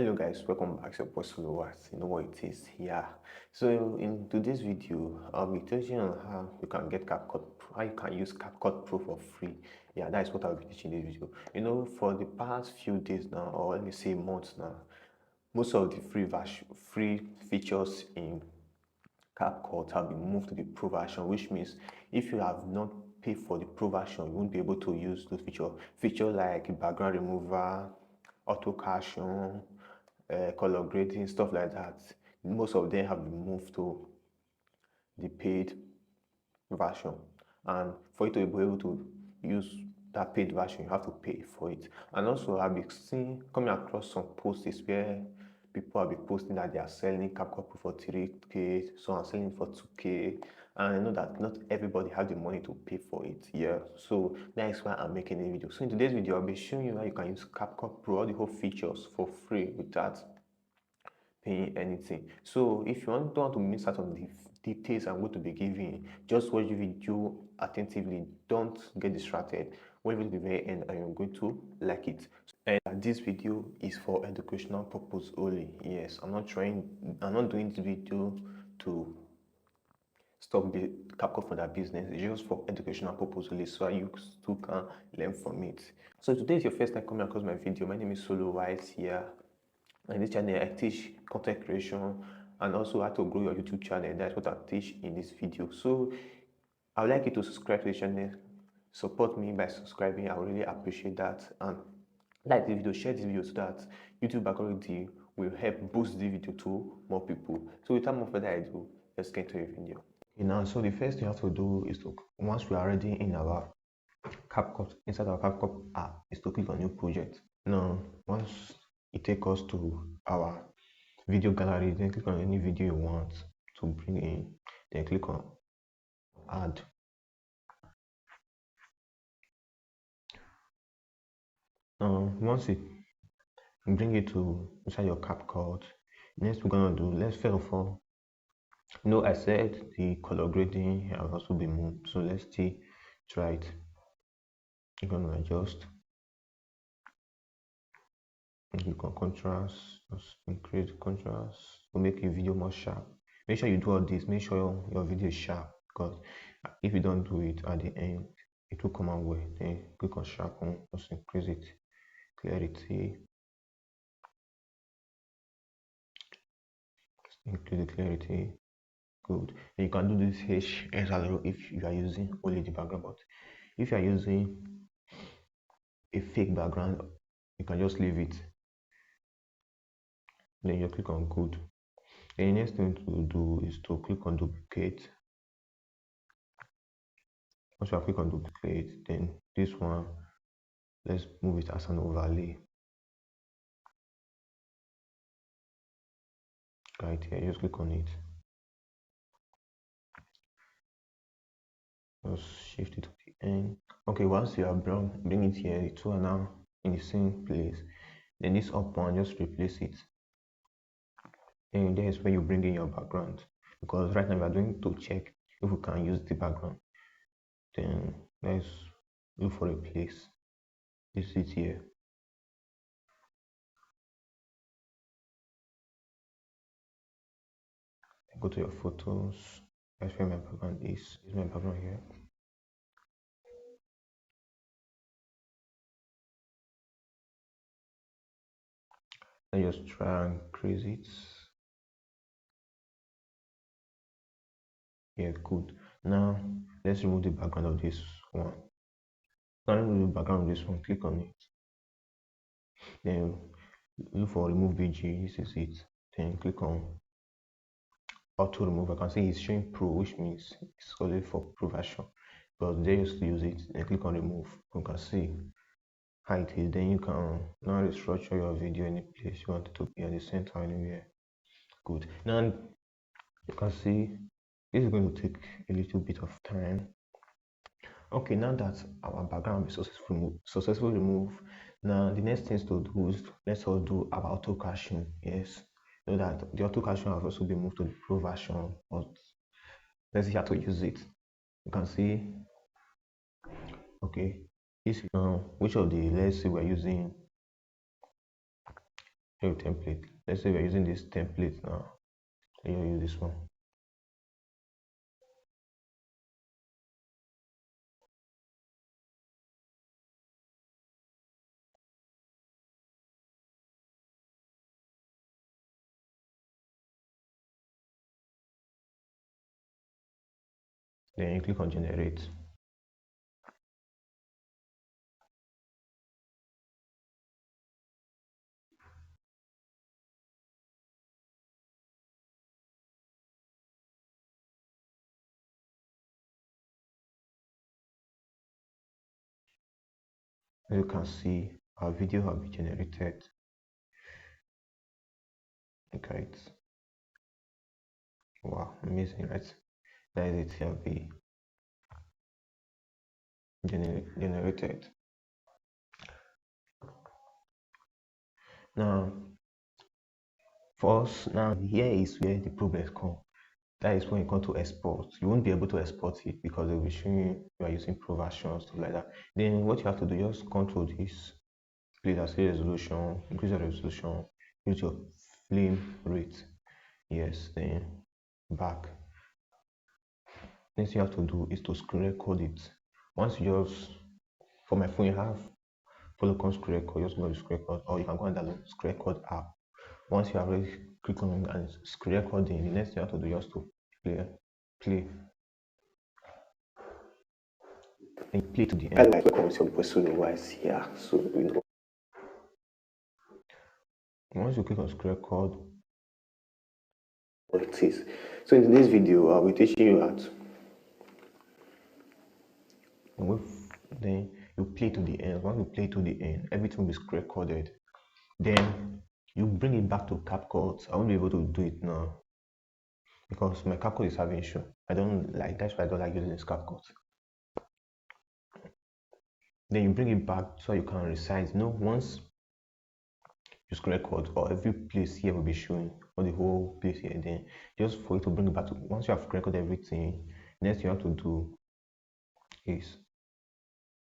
Hello guys, welcome back to Apostle What. You know what it is here. So in today's video, I'll be teaching on how you can get CapCut, how you can use CapCut Pro for free. Yeah, that is what I'll be teaching in this video. You know, for the past few days now, or let me say months now, most of the free features in CapCut have been moved to the Pro version, which means if you have not paid for the Pro version, you won't be able to use those features like background remover, auto caption, color grading, stuff like that. Most of them have been moved to the paid version, and for you to be able to use that paid version, you have to pay for it. And also, I've been seeing coming across some posts where people have been posting that they are selling CapCut Pro for 3K, so I'm selling for 2K, and I know that not everybody has the money to pay for it. Yeah, so that is why I'm making a video. So in today's video, I'll be showing you how you can use CapCut Pro, all the whole features for free without paying anything. So if you don't want to miss out on the details I'm going to be giving, just watch the video attentively. Don't get distracted. Watch it to the very end and you're going to like it. And this video is for educational purpose only. Yes, I'm not doing this video to stop the CapCut for that business. It's just for educational purpose only, so you too can learn from it. So today is your first time coming across my video. My name is Solo Wise here. In this channel, I teach content creation and also how to grow your YouTube channel. That's what I teach in this video. So I would like you to subscribe to the channel. Support me by subscribing. I really appreciate that. And like the video, share this video so that YouTube algorithm will help boost the video to more people. So without more further ado, let's get to the video. Okay, now, so the first thing you have to do is to, once we are already in our CapCut, inside our CapCut app, is to click on new project. Now, once it takes us to our video gallery, then click on any video you want to bring in, then click on add. Now, once it bring it to inside your CapCut, next we're gonna do, let's first of all, I said the color grading has also been moved, so let's see, try it. You're gonna adjust, click on contrast, just increase the contrast to make your video more sharp. Make sure you do all this, make sure your video is sharp, because if you don't do it at the end, it will come out well. Then click on sharpen, just increase it, clarity, increase the clarity. Good. And you can do this HSR if you are using only the background, but if you are using a fake background, you can just leave it. Then you click on good. Then the next thing to do is to click on duplicate. Once you click on duplicate, then this one, let's move it as an overlay. Right here, just click on it. Just shift it to the end. Okay, once you have bring it here, the two are now in the same place. Then this up one, just replace it. And there is where you bring in your background, because right now we are going to check if we can use the background. Then let's look for a place. This is here. Go to your photos. That's where my background is. Is my background here? I just try and increase it. Yeah, good. Now let's remove the background of this one. Now remove the background of this one. Click on it. Then look for remove BG. This is it. Then click on auto remove. I can see it's showing pro, which means it's only for pro version. But they used to use it. Then click on remove. You can see how it is. Then you can now restructure your video any place you want it to be, at the center, anywhere. Good. Now you can see this is going to take a little bit of time. Okay, now that our background is successfully removed, now the next things to do is let's all do our auto caching. Yes, know that the auto caching has also been moved to the pro version, but let's see how to use it. You can see, okay, this is now which of the, let's say we're using Your template. Let's say we're using this template now. You use this one. Then you click on generate. As you can see, our video have been generated. Okay, wow, amazing, right? That is it, have been generated. Now, for us, now here is where the problems come. That is when you come to export. You won't be able to export it because they will be showing you are using Pro version, stuff like that. Then what you have to do, just control this, please say resolution, increase the resolution, use your frame rate. Yes, then back. Next thing you have to do is to screen record it. Once you just, for my phone, you have follow on screen record, just go to screen record, or you can go and download screen record app. Once you have already click on and screen recording, the next thing you have to do is just to play. And play to the end. I like welcome some person wise here, so you know. Once you click on screen record, what it is. So in today's video, I'll be teaching you how to. Then you play to the end. Once you play to the end, everything will be screen recorded. Then you bring it back to CapCut. I won't be able to do it now because my CapCut is having issue. I don't like, that's why I don't like using this CapCut. Then you bring it back so you can resize. You know, once you screen record, or every place here will be showing, or the whole place here. Then just for you to bring it back to, once you have recorded everything, next you have to do is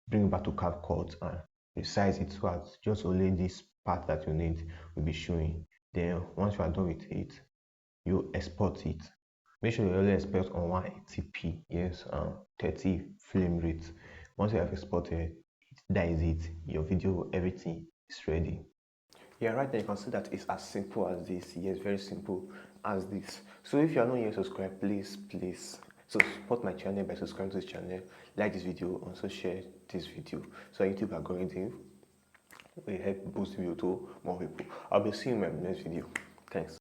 bring it back to CapCut and resize it so as just only this part that you need will be showing. Then once you are done with it, you export it. Make sure you only export on 180p, yes, 30 frame rate. Once you have exported, that is it. Your video, everything is ready. Yeah, right now you can see that it's as simple as this. Yes, very simple as this. So if you are not yet subscribed, please support my channel by subscribing to this channel, like this video, also share this video so YouTube algorithm will help boost video to more people. I'll be seeing you in my next video. Thanks.